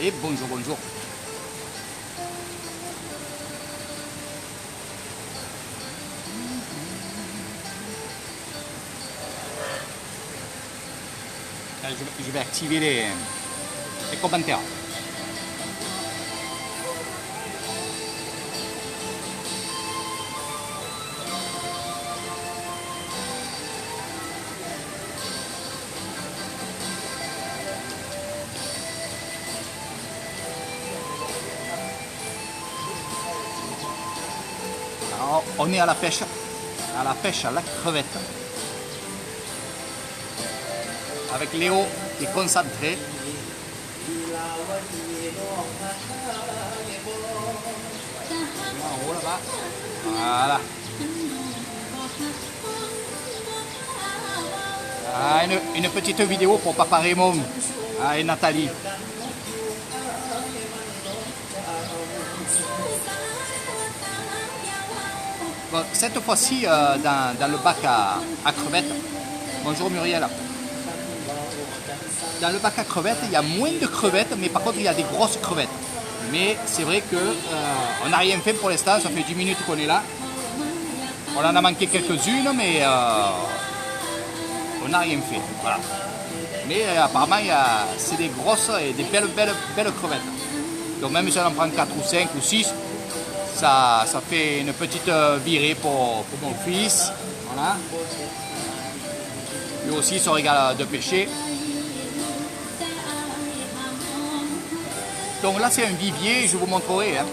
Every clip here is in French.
Et bonjour, bonjour. Je vais activer les commentaires. Alors, on est à la pêche à la crevette. Avec Léo qui est concentré. En haut là-bas. Voilà. Ah, une petite vidéo pour Papa Raymond et Nathalie. Bon, cette fois-ci, dans le bac à crevettes. Bonjour Muriel. Dans le bac à crevettes, il y a moins de crevettes, mais par contre, il y a des grosses crevettes. Mais c'est vrai qu'on n'a rien fait pour l'instant, ça fait 10 minutes qu'on est là. On en a manqué quelques-unes, mais on n'a rien fait. Voilà. Mais apparemment, c'est des grosses et des belles crevettes. Donc même si on en prend 4 ou 5 ou 6, ça fait une petite virée pour mon fils. Voilà. Lui aussi, il se régale de pêcher. Donc là, c'est un vivier, je vous montrerai. Hein.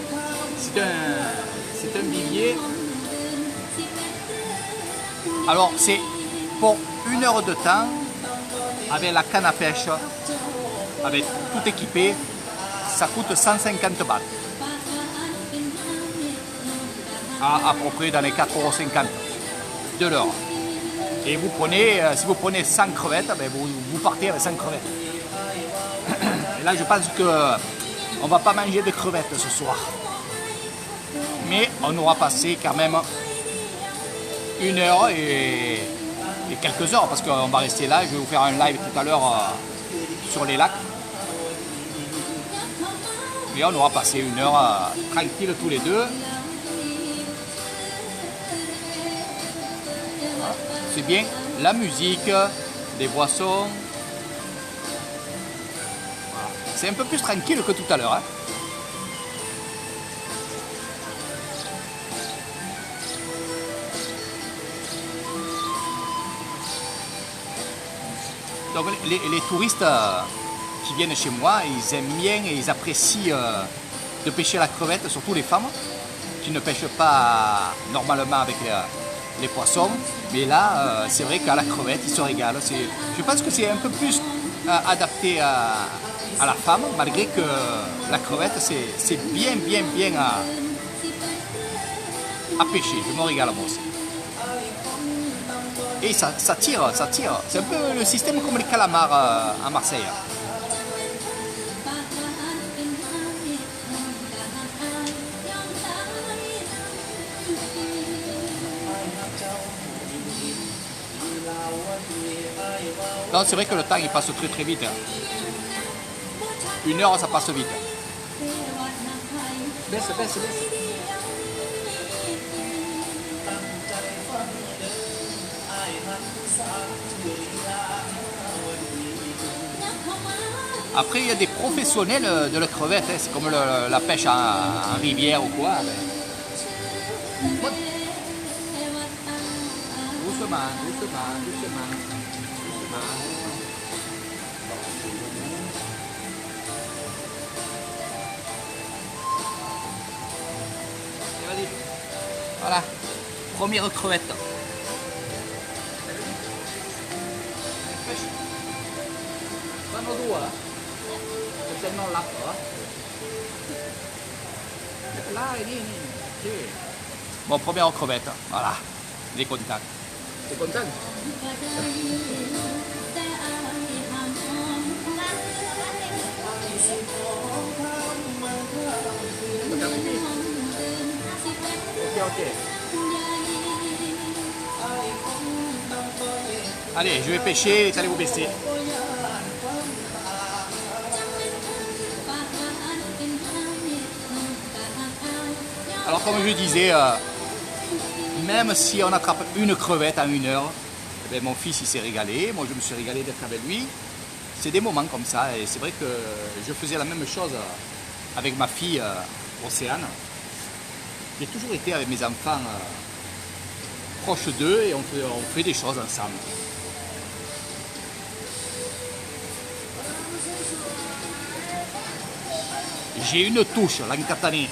C'est un vivier. Alors, c'est pour 1 heure de temps, avec la canne à pêche, avec tout équipé, ça coûte 150 bahts. À peu près dans les 4,50 € de l'heure. Et vous prenez, si vous prenez 100 crevettes, ben vous partez avec 100 crevettes. Et là, je pense qu'on ne va pas manger de crevettes ce soir. Mais on aura passé quand même 1 heure et quelques heures, parce qu'on va rester là. Je vais vous faire un live tout à l'heure sur les lacs. Et on aura passé 1 heure tranquille tous les deux. C'est bien la musique, des boissons. Voilà. C'est un peu plus tranquille que tout à l'heure. Hein. Donc les touristes qui viennent chez moi, ils aiment bien et ils apprécient de pêcher la crevette, surtout les femmes qui ne pêchent pas normalement avec les poissons. Mais là, c'est vrai qu'à la crevette, ils se régalent. Je pense que c'est un peu plus adapté à la femme, malgré que la crevette, c'est bien à pêcher. Je me régale moi aussi. Et ça tire. C'est un peu le système comme les calamars à Marseille. Non, c'est vrai que le temps il passe très vite. 1 heure, ça passe vite. Baisse. Après, il y a des professionnels de la crevette, hein. C'est comme la pêche en rivière ou quoi. Mais... Doucement. Voilà, première crevette. Sono due, se non l'acqua. Là, sì. Bon, première crevette, voilà, il est content. T'es content? Ok. Allez, je vais pêcher et allez vous baisser. Alors comme je disais, même si on attrape une crevette en 1 heure, eh bien, mon fils il s'est régalé, moi je me suis régalé d'être avec lui. C'est des moments comme ça et c'est vrai que je faisais la même chose avec ma fille Océane. J'ai toujours été avec mes enfants proches d'eux et on fait des choses ensemble. J'ai une touche, l'Ancatané.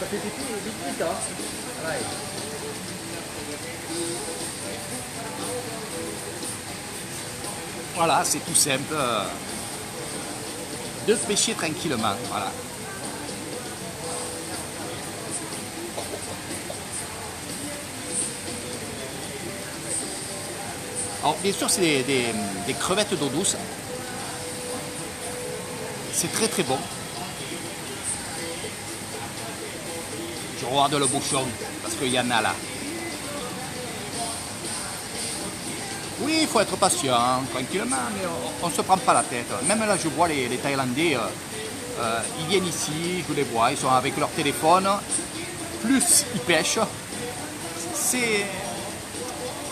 Ça fait vite, hein. Ouais. Voilà, c'est tout simple. De pêcher tranquillement, voilà. Alors bien sûr c'est des crevettes d'eau douce. C'est très très bon. Je regarde le bouchon parce qu'il y en a là. Oui, il faut être patient, tranquillement, mais on ne se prend pas la tête. Même là, je vois les Thaïlandais, ils viennent ici, je les vois, ils sont avec leur téléphone, plus ils pêchent. C'est,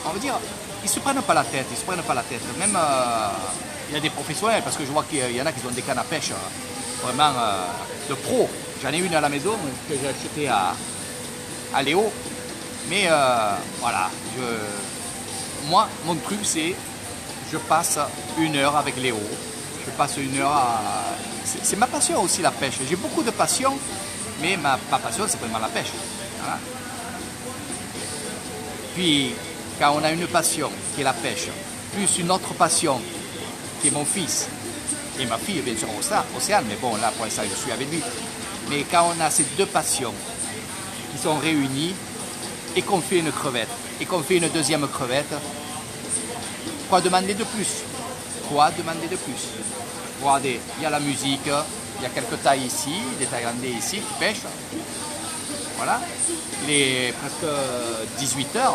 on va dire, ils se prennent pas la tête, ils se prennent pas la tête. Même, il y a des professionnels, parce que je vois qu'il y en a qui ont des cannes à pêche, vraiment de pro. J'en ai une à la maison que j'ai achetée à Léo. Mais voilà, moi, mon truc, c'est je passe 1 heure avec Léo. Je passe 1 heure à... C'est ma passion aussi, la pêche. J'ai beaucoup de passion, mais ma passion, c'est vraiment la pêche. Voilà. Puis, quand on a une passion, qui est la pêche, plus une autre passion, qui est mon fils, et ma fille, bien sûr, Océane, mais bon, là, pour l'instant, je suis avec lui. Mais quand on a ces deux passions qui sont réunies, et qu'on fait une crevette, et qu'on fait une deuxième crevette, quoi demander de plus? Quoi demander de plus? Regardez, il y a la musique, il y a quelques Thaïs ici, des Thaïlandais ici qui pêchent. Voilà, il est presque 18 h.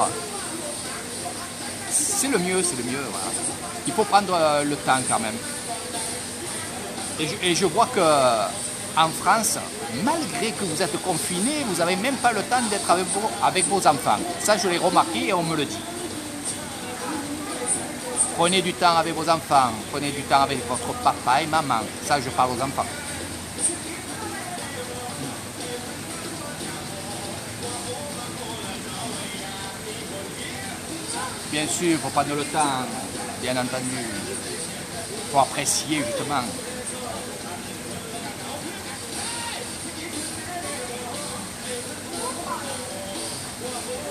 C'est le mieux, voilà. Il faut prendre le temps quand même. Et je vois que en France, malgré que vous êtes confinés, vous n'avez même pas le temps d'être avec vos enfants. Ça, je l'ai remarqué et on me le dit. Prenez du temps avec vos enfants, prenez du temps avec votre papa et maman. Ça, je parle aux enfants. Bien sûr, il faut prendre le temps, bien entendu. Il faut apprécier justement.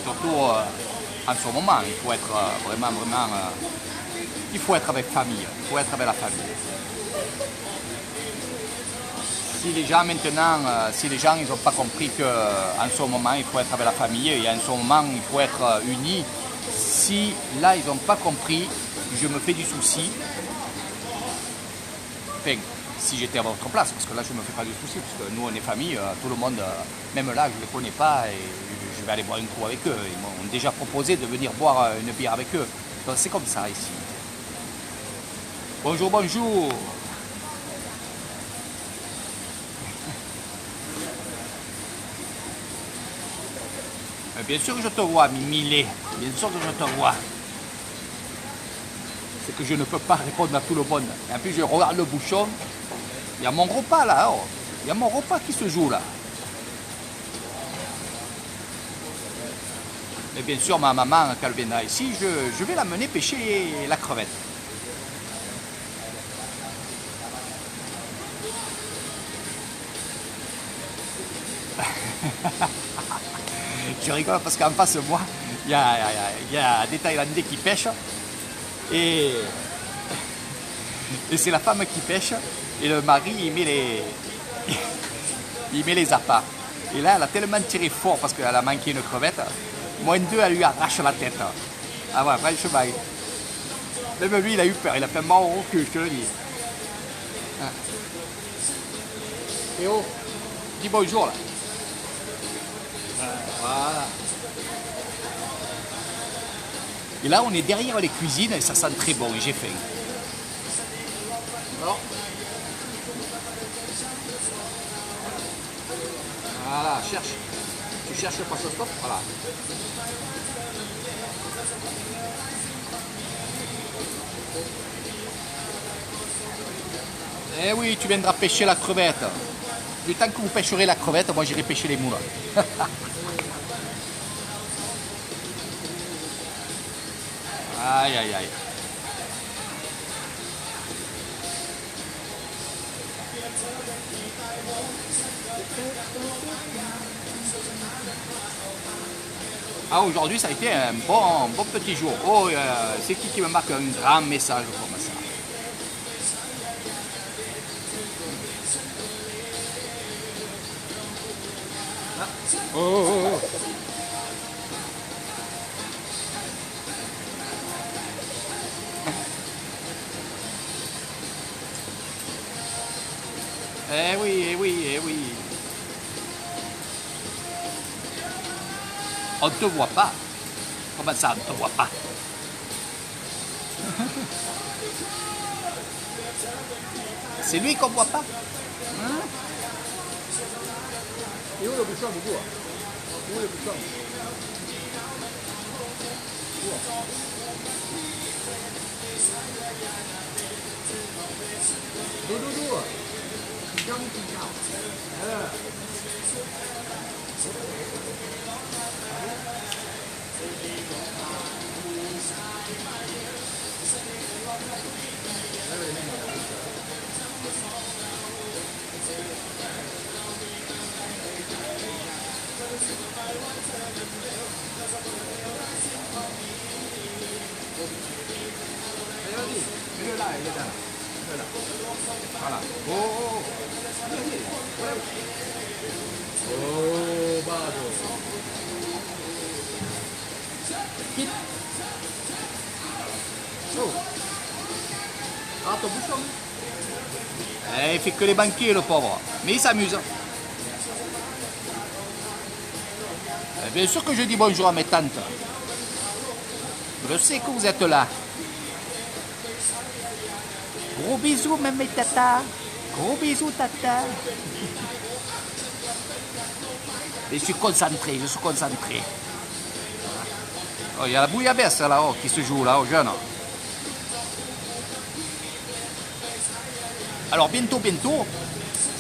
Surtout en ce moment, il faut être vraiment, il faut être avec famille, il faut être avec la famille. Si les gens maintenant, si les gens ils n'ont pas compris qu'en ce moment il faut être avec la famille et en ce moment il faut être unis, si là ils n'ont pas compris, je me fais du souci. Enfin, si j'étais à votre place, parce que là je ne me fais pas du souci, parce que nous on est famille, tout le monde, même là je ne les connais pas et je vais aller boire un coup avec eux. Ils m'ont déjà proposé de venir boire une bière avec eux. Donc c'est comme ça ici. Bonjour, bonjour. Bien sûr que je te vois, Mimilé. Bien sûr que je te vois. C'est que je ne peux pas répondre à tout le monde. Et en plus, je regarde le bouchon. Il y a mon repas là. Oh. Il y a mon repas qui se joue là. Et bien sûr, ma maman, quand elle viendra ici, je vais l'amener pêcher la crevette. Je rigole parce qu'en face de moi, il y a des Thaïlandais qui pêchent et c'est la femme qui pêche et le mari il met les appâts. Et là, elle a tellement tiré fort parce qu'elle a manqué une crevette. -2, elle lui arrache la tête. Ah ouais, franchement. Même lui, il a eu peur. Il a fait mal au cul, je te le dis. Et oh, Dis bonjour là. Voilà. Et là, on est derrière les cuisines et ça sent très bon et j'ai faim. Alors, voilà, cherche. Tu cherches le poisson stop, voilà. Eh oui, tu viendras pêcher la crevette. Du temps que vous pêcherez la crevette, moi j'irai pêcher les moules. Aïe aïe aïe. Ah, aujourd'hui ça a été un bon petit jour. Oh, c'est qui me marque un grand message comme ça. Oh, oh, oh. Eh oui, eh oui, eh oui. On ne te voit pas. Comment ça, on ne te voit pas? C'est lui qu'on ne voit pas. Hein? Et où le bouchon, Boubou? Où le bouchon? Doudou, mets-le là, il est là. Mets-le là. Voilà. Oh, oh, oh. Oh, bado. Quitte. Oh. Ah, ton bouchon. Il fait que les banquiers, le pauvre. Mais il s'amuse. Bien sûr que je dis bonjour à mes tantes. Je sais que vous êtes là. Gros bisous, même mes tatas. Gros bisous, tata. Et je suis concentré, je suis concentré. Oh, il y a la bouillabaisse là-haut qui se joue là, aux jeunes. Alors bientôt,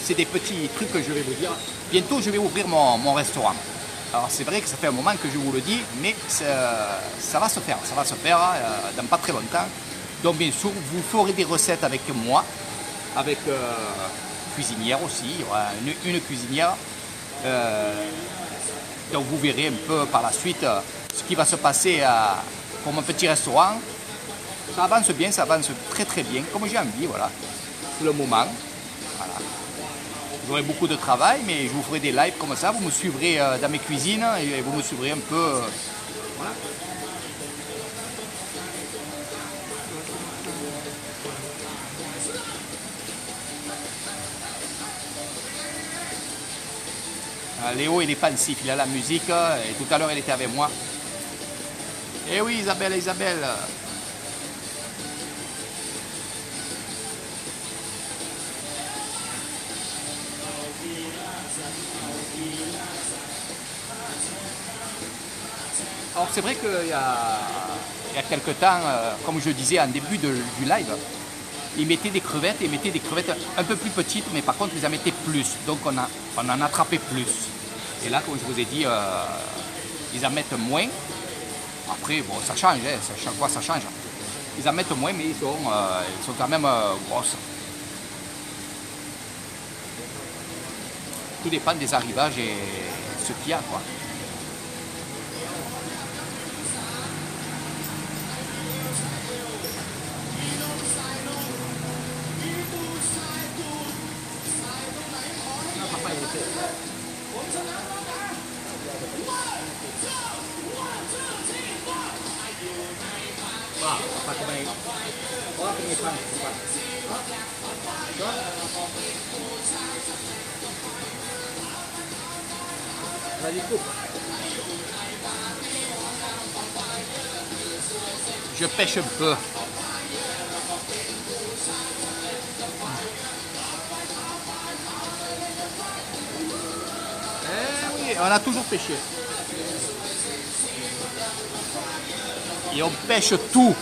c'est des petits trucs que je vais vous dire. Bientôt, je vais ouvrir mon restaurant. Alors c'est vrai que ça fait un moment que je vous le dis, mais ça va se faire. Ça va se faire dans pas très longtemps. Donc bien sûr, vous ferez des recettes avec moi, avec cuisinière aussi, il y aura une cuisinière. Donc vous verrez un peu par la suite ce qui va se passer pour mon petit restaurant. Ça avance bien, ça avance très bien, comme j'ai envie, voilà. C'est le moment. Voilà. J'aurai beaucoup de travail, mais je vous ferai des lives comme ça. Vous me suivrez dans mes cuisines et vous me suivrez un peu. Voilà. Léo, il est pensif, il a la musique, et tout à l'heure, il était avec moi. Eh oui, Isabelle. Alors, c'est vrai qu'il y a quelques temps, comme je disais en début du live, ils mettaient des crevettes, un peu plus petites, mais par contre, ils en mettaient plus. Donc, on en attrapait plus. Et là, comme je vous ai dit, ils en mettent moins. Après, bon, ça change, hein, chaque fois ça change. Ils en mettent moins, mais ils sont quand même grosses. Tout dépend des arrivages et ce qu'il y a, quoi. Vas-y, coupe. Je pêche un peu. Eh oui, on a toujours pêché. Et on pêche tout.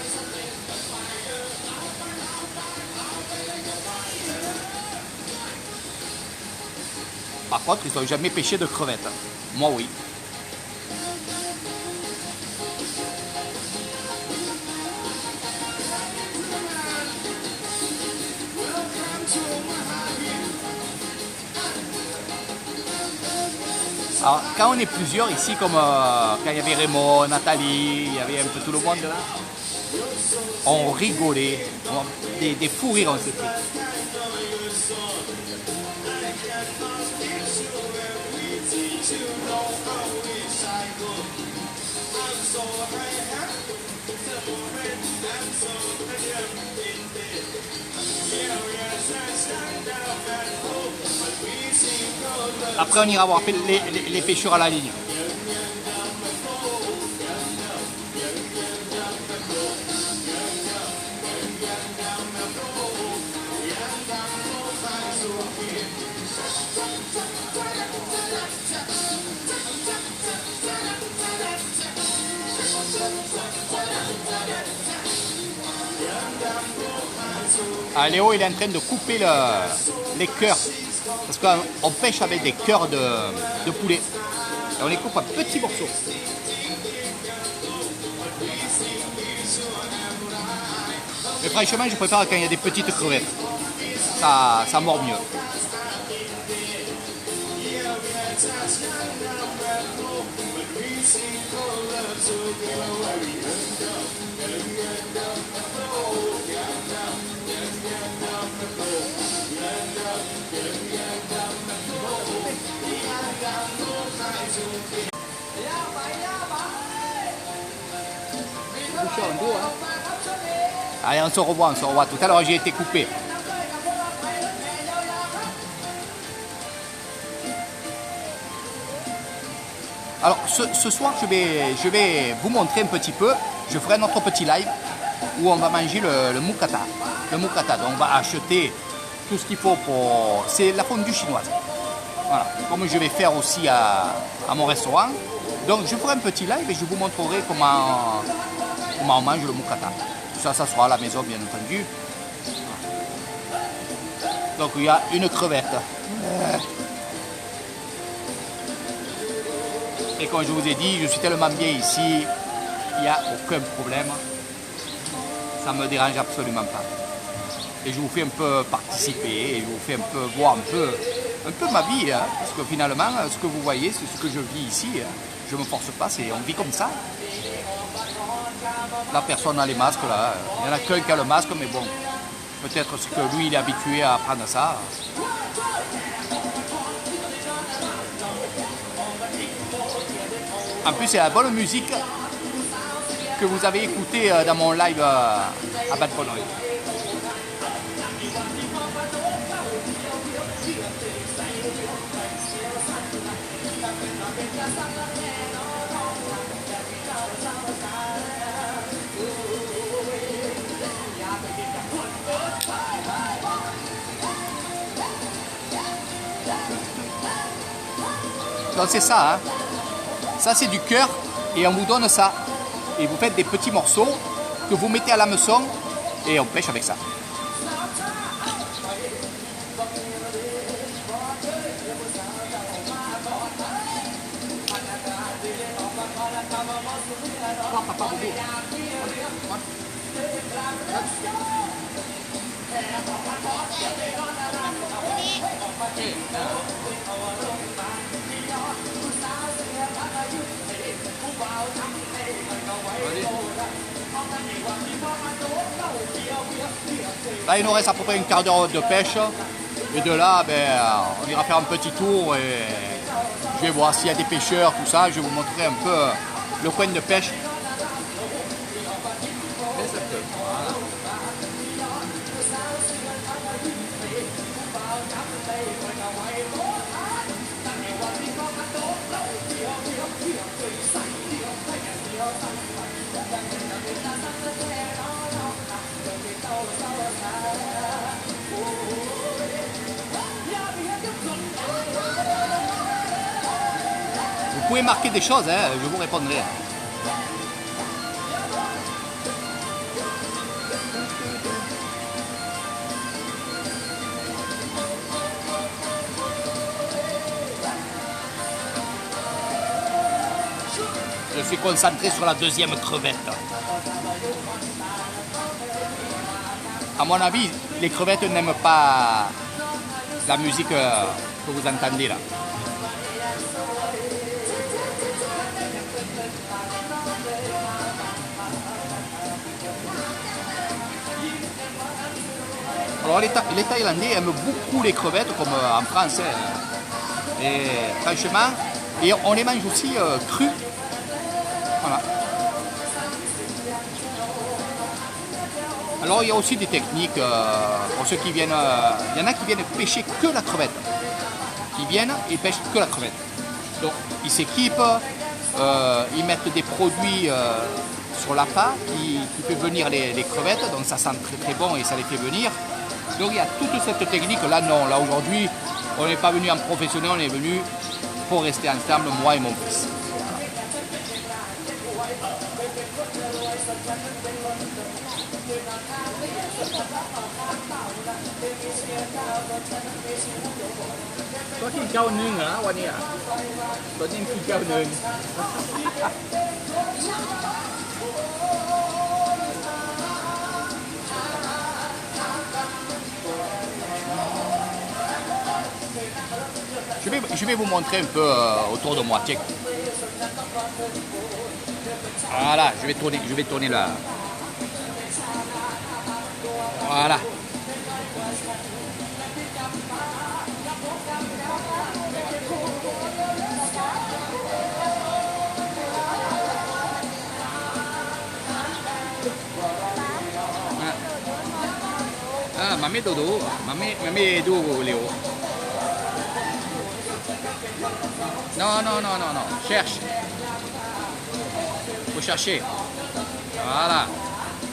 Par contre, ils n'ont jamais pêché de crevettes. Moi, oui. Alors, quand on est plusieurs ici, comme quand il y avait Raymond, Nathalie, il y avait un peu tout le monde là, on rigolait, des fous rires on s'est fait. Après, on ira voir les pêcheurs à la ligne. Ah, Léo, il est en train de couper les cœurs. Parce qu'on pêche avec des cœurs de poulet. Et on les coupe en petits morceaux. Mais franchement, je préfère quand il y a des petites crevettes. Ça mord mieux. Allez, on se revoit Tout à l'heure, j'ai été coupé. Alors, ce soir, je vais vous montrer un petit peu. Je ferai notre petit live où on va manger le moukata. Le moukata, donc on va acheter tout ce qu'il faut pour... C'est la fondue chinoise. Voilà, comme je vais faire aussi à mon restaurant. Donc, je ferai un petit live et je vous montrerai comment on mange le moukata. Ça sera à la maison, bien entendu. Donc, il y a une crevette. Et comme je vous ai dit, je suis tellement bien ici, il n'y a aucun problème. Ça ne me dérange absolument pas. Et je vous fais un peu participer, et je vous fais un peu voir un peu ma vie. Hein, parce que finalement, ce que vous voyez, c'est ce que je vis ici. Hein. Je ne me force pas, on vit comme ça. La personne a les masques là. Il n'y en a qu'un qui a le masque, mais bon. Peut-être que lui, il est habitué à prendre ça. En plus, c'est la bonne musique que vous avez écoutée dans mon live à Bad Connery. Donc c'est ça, hein. Ça c'est du cœur et on vous donne ça. Et vous faites des petits morceaux que vous mettez à l'hameçon et on pêche avec ça. Là, il nous reste à peu près une quart d'heure de pêche. Et de là, on ira faire un petit tour et je vais voir s'il y a des pêcheurs, tout ça. Je vais vous montrer un peu le coin de pêche. pouvez marquer des choses, hein, je vous répondrai. Je suis concentré sur la deuxième crevette. À mon avis, les crevettes n'aiment pas la musique que vous entendez là. Alors les Thaïlandais aiment beaucoup les crevettes comme en France. Et franchement, et on les mange aussi crues. Voilà. Alors il y a aussi des techniques pour ceux qui viennent. Il y en a qui viennent pêcher que la crevette. Ils viennent et pêchent que la crevette. Donc ils s'équipent, ils mettent des produits sur l'appât qui fait venir les crevettes, donc ça sent très très bon et ça les fait venir. Donc il y a toute cette technique là, non, là aujourd'hui on n'est pas venu en professionnel, on est venu pour rester ensemble, moi et mon fils. Cóกินข้าวนึ่งเหรอวันนี้ตัวนี้กินข้าวนึ่ง Je vais vous montrer un peu autour de moi. Check. Voilà, je vais tourner là. Voilà. Ah, mamé dodo, mamé dodo, Léo. Non, non, non, non, non. Cherche. Faut chercher. Voilà.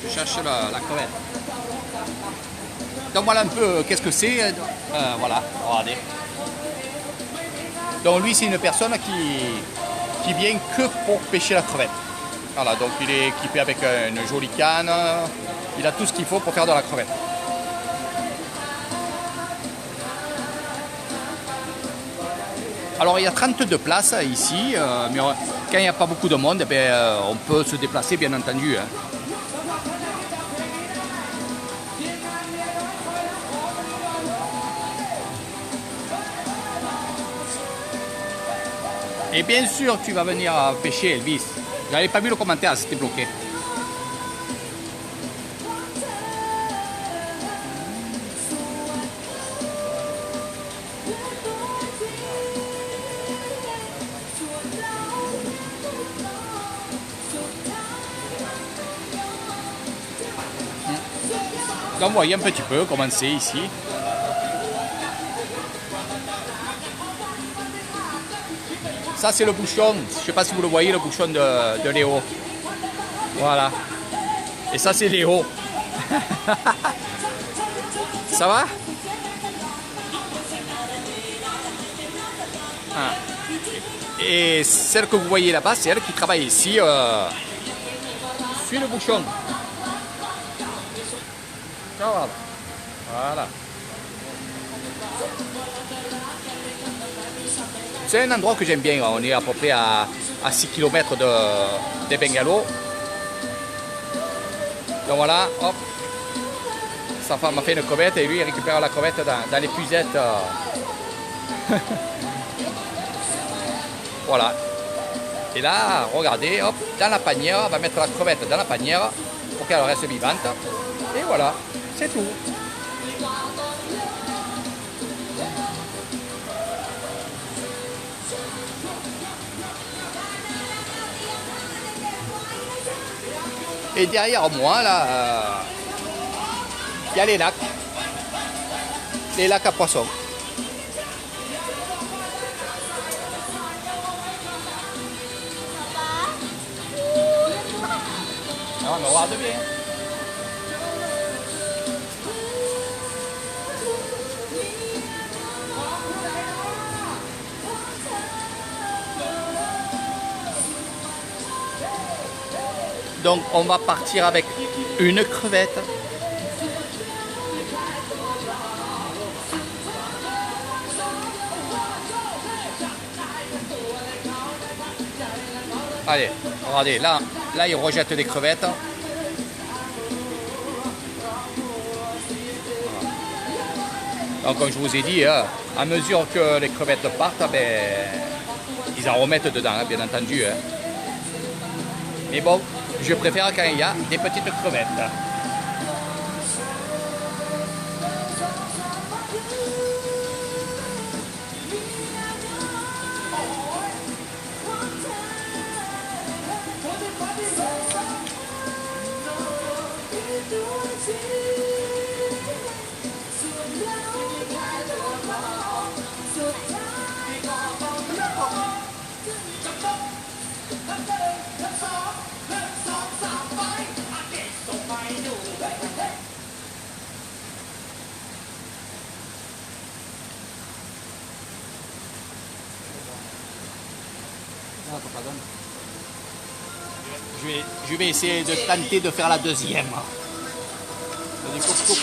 Je cherche la crevette. Donc voilà un peu qu'est-ce que c'est. Voilà, regardez. Donc lui c'est une personne qui vient que pour pêcher la crevette. Voilà, donc il est équipé avec une jolie canne. Il a tout ce qu'il faut pour faire de la crevette. Alors il y a 32 places ici, mais quand il n'y a pas beaucoup de monde, on peut se déplacer bien entendu. Hein. Et bien sûr tu vas venir pêcher Elvis. J'avais pas vu le commentaire, c'était bloqué. Donc vous voyez un petit peu comment c'est ici. Ça c'est le bouchon, je ne sais pas si vous le voyez, le bouchon de Léo. Voilà. Et ça c'est Léo. Ça va? Ah. Et celle que vous voyez là-bas, c'est elle qui travaille ici. Sur le bouchon. Voilà. C'est un endroit que j'aime bien, on est à peu près à 6 km des Bungalows. Donc voilà, hop, sa femme a fait une crevette et lui il récupère la crevette dans les puzettes. Voilà. Et là, regardez, hop, dans la panière, on va mettre la crevette dans la panière pour qu'elle reste vivante. Et voilà, c'est tout. Et derrière moi, là, il y a les lacs à poissons. Alors, on regarde bien. Donc on va partir avec une crevette. Allez, regardez, là il rejette des crevettes. Donc comme je vous ai dit, à mesure que les crevettes partent, ils en remettent dedans, bien entendu. Mais bon, je préfère quand il y a des petites crevettes. Je vais essayer de tenter de faire la deuxième. Vas-y, coupe.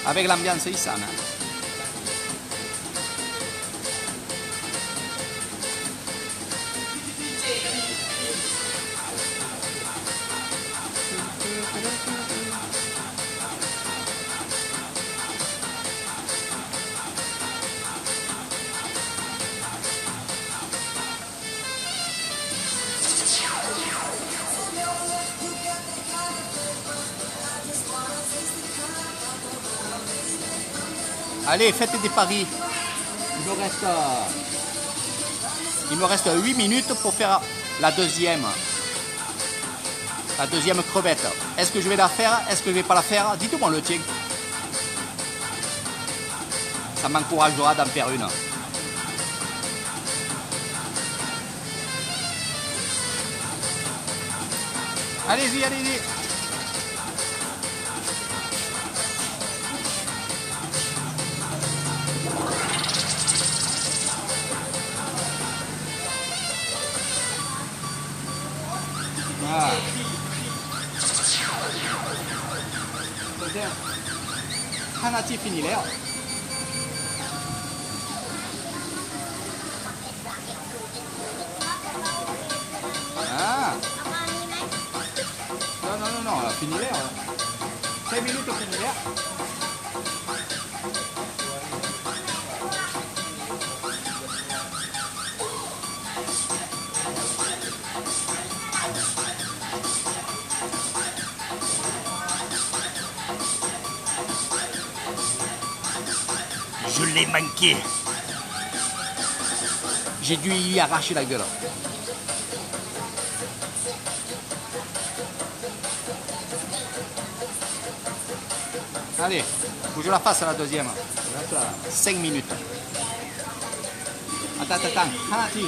Avec l'ambiance isana. Allez, faites des paris. Il me reste 8 minutes pour faire la deuxième crevette. Est-ce que je vais la faire? Est-ce que je vais pas la faire? Dites-moi le tien. Ça m'encouragera d'en faire une. Allez-y, allez-y. Ah. 하나씩 finir래요. Ah. Non, finir래요. 6 minutes finir래요. Je l'ai manqué. J'ai dû y arracher la gueule. Allez, faut que je la fasse la deuxième. 5 minutes. Attends. Hanati,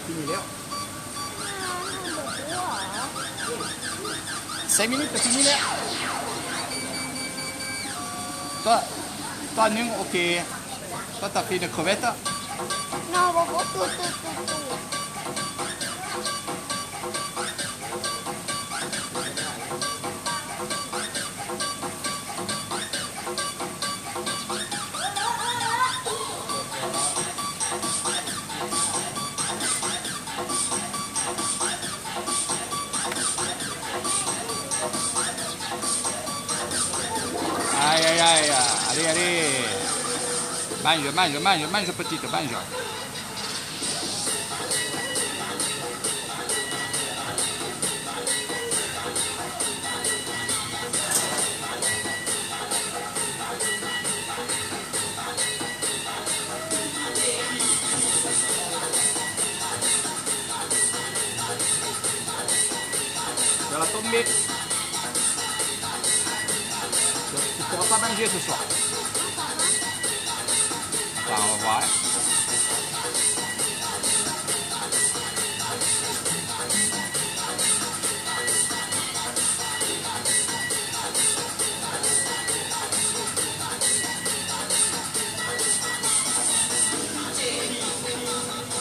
fini là. 5 minutes, fini là. Toi, Nung, ok. Toi, t'as fait une crevette. Non, tout. Aïe, allez. Mange, petite, mange. va tomber. Tu ne pourras pas manger ce soir. Attends, on va voir.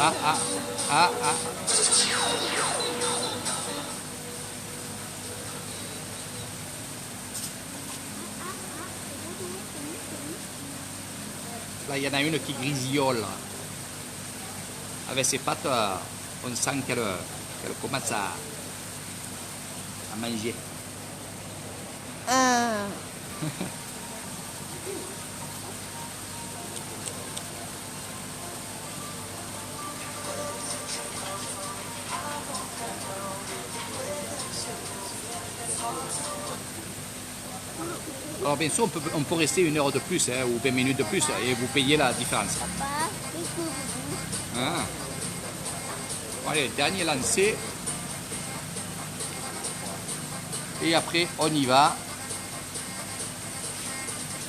Ah, ah, ah, ah. Là, il y en a une qui grisillole. Avec ses pattes, on sent qu'elle commence à manger. Alors bien sûr, on peut rester 1 heure de plus hein, ou 20 minutes de plus et vous payez la différence. Papa, qu'est-ce que vous dites? Ah. Bon, allez, dernier lancé. Et après, on y va.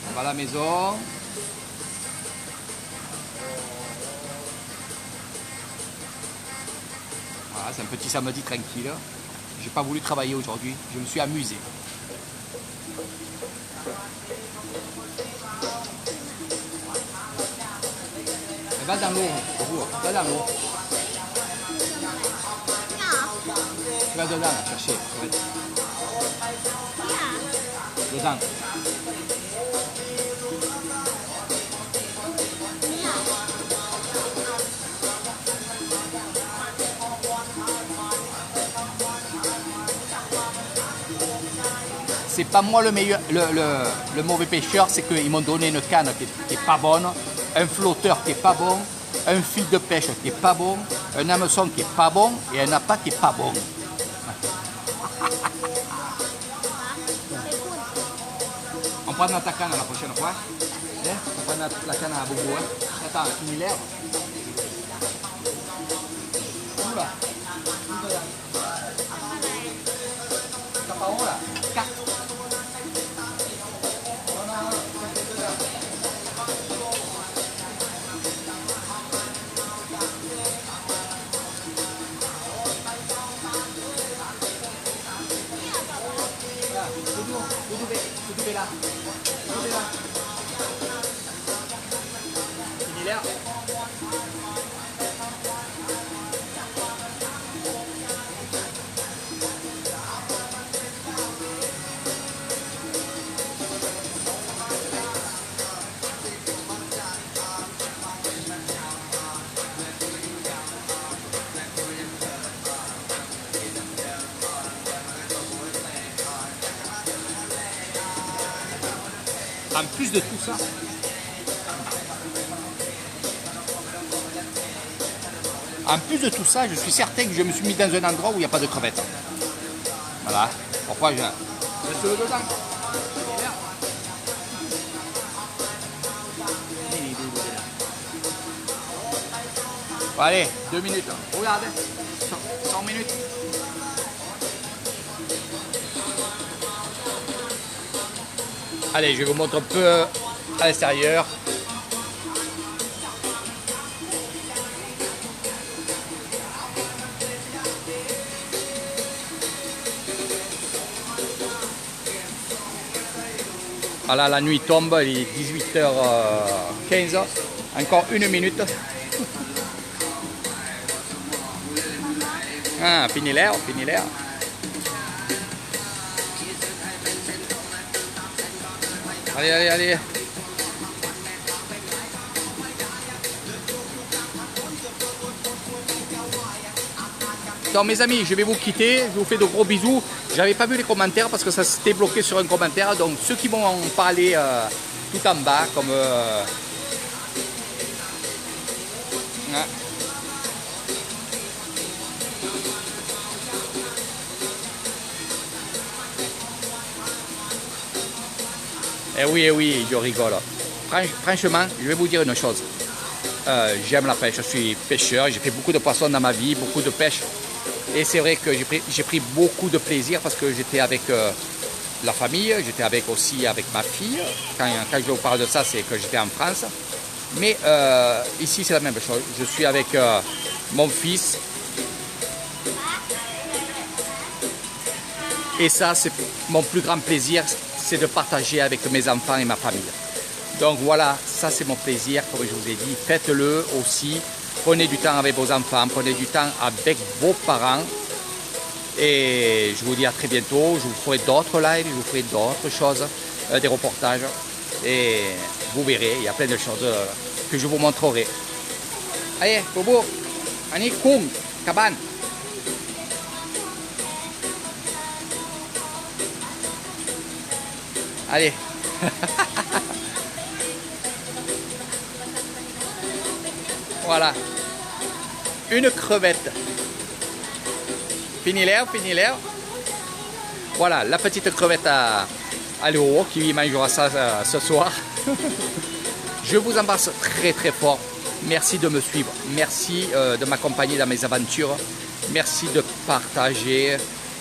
On va à la maison. Voilà, c'est un petit samedi tranquille. J'ai pas voulu travailler aujourd'hui, je me suis amusé. Va dans l'eau, va dans l'eau. Tu vas dedans là, chercher. Dedans. C'est pas moi le meilleur, le mauvais pêcheur, c'est qu'ils m'ont donné une canne qui est pas bonne, un flotteur qui est pas bon, un fil de pêche qui est pas bon, un hameçon qui est pas bon et un appât qui est pas bon. On prend ta canne la prochaine fois. On prend la canne à Bobo. Attends, finis l'air. Oula. T'as pas où là? 4. Vous là. Finis l'air. En plus de tout ça, je suis certain que je me suis mis dans un endroit où il n'y a pas de crevettes. Voilà. Pourquoi je reste le dedans. Bon, allez, 2 minutes. Regardez. 100 minutes. Allez, je vous montre un peu à l'extérieur. Voilà, la nuit tombe, il est 18h15. Encore 1 minute. Ah, fini l'air, fini l'air. Allez, allez, allez. Donc mes amis, je vais vous quitter, je vous fais de gros bisous. J'avais pas vu les commentaires parce que ça s'était bloqué sur un commentaire. Donc ceux qui vont en parler tout en bas, comme... Hein. Eh oui, je rigole. Franchement, je vais vous dire une chose. J'aime la pêche, je suis pêcheur, j'ai fait beaucoup de poissons dans ma vie, beaucoup de pêche. Et c'est vrai que j'ai pris beaucoup de plaisir parce que j'étais avec la famille, j'étais aussi avec ma fille. Quand je vous parle de ça, c'est que j'étais en France. Mais ici, c'est la même chose. Je suis avec mon fils. Et ça, c'est mon plus grand plaisir, c'est de partager avec mes enfants et ma famille. Donc voilà, ça c'est mon plaisir, comme je vous ai dit. Faites-le aussi. Prenez du temps avec vos enfants, prenez du temps avec vos parents. Et je vous dis à très bientôt. Je vous ferai d'autres lives, je vous ferai d'autres choses, des reportages. Et vous verrez, il y a plein de choses que je vous montrerai. Allez, Bobo, Annie, Kung, Kaban. Allez. Voilà. Une crevette. Fini l'air, fini l'air. Voilà, la petite crevette à l'euro qui mangera ça ce soir. Je vous embrasse très très fort. Merci de me suivre. Merci de m'accompagner dans mes aventures. Merci de partager.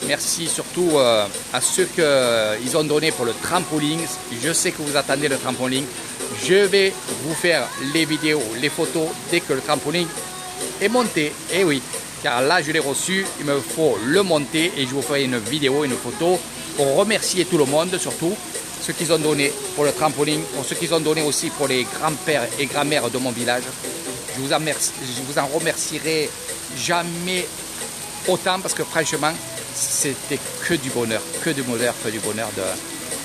Merci surtout à ceux qu'ils ont donné pour le trampoline. Je sais que vous attendez le trampoline. Je vais vous faire les vidéos, les photos dès que le trampoline est monté. Et oui, car là je l'ai reçu, il me faut le monter et je vous ferai une vidéo, une photo pour remercier tout le monde, surtout ceux qui ont donné pour le trampoline, pour ceux qui ont donné aussi pour les grands-pères et grand-mères de mon village. Je vous en remercierai jamais autant parce que franchement, c'était que du bonheur,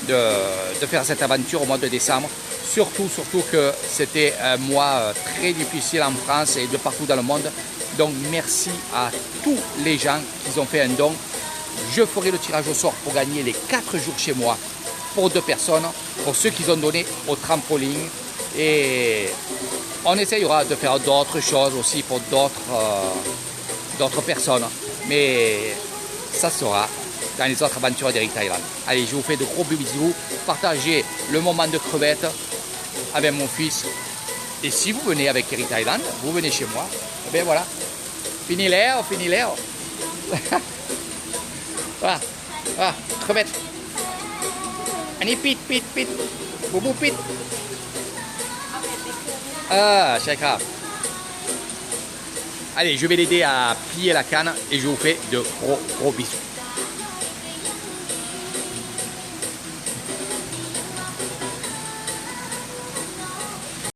de faire cette aventure au mois de décembre. Surtout que c'était un mois très difficile en France et de partout dans le monde. Donc merci à tous les gens qui ont fait un don. Je ferai le tirage au sort pour gagner les 4 jours chez moi pour 2 personnes, pour ceux qui ont donné au trampoline. Et on essayera de faire d'autres choses aussi pour d'autres personnes. Mais ça sera dans les autres aventures d'Eric Thailand. Allez, je vous fais de gros bisous. Partagez le moment de crevette avec mon fils. Et si vous venez avec Eric Thailand, vous venez chez moi. Et bien voilà. Fini l'air, fini l'air. Voilà, voilà, crevette. Allez, pit. Boubou, pit. Ah, c'est grave. Allez, je vais l'aider à plier la canne et je vous fais de gros bisous.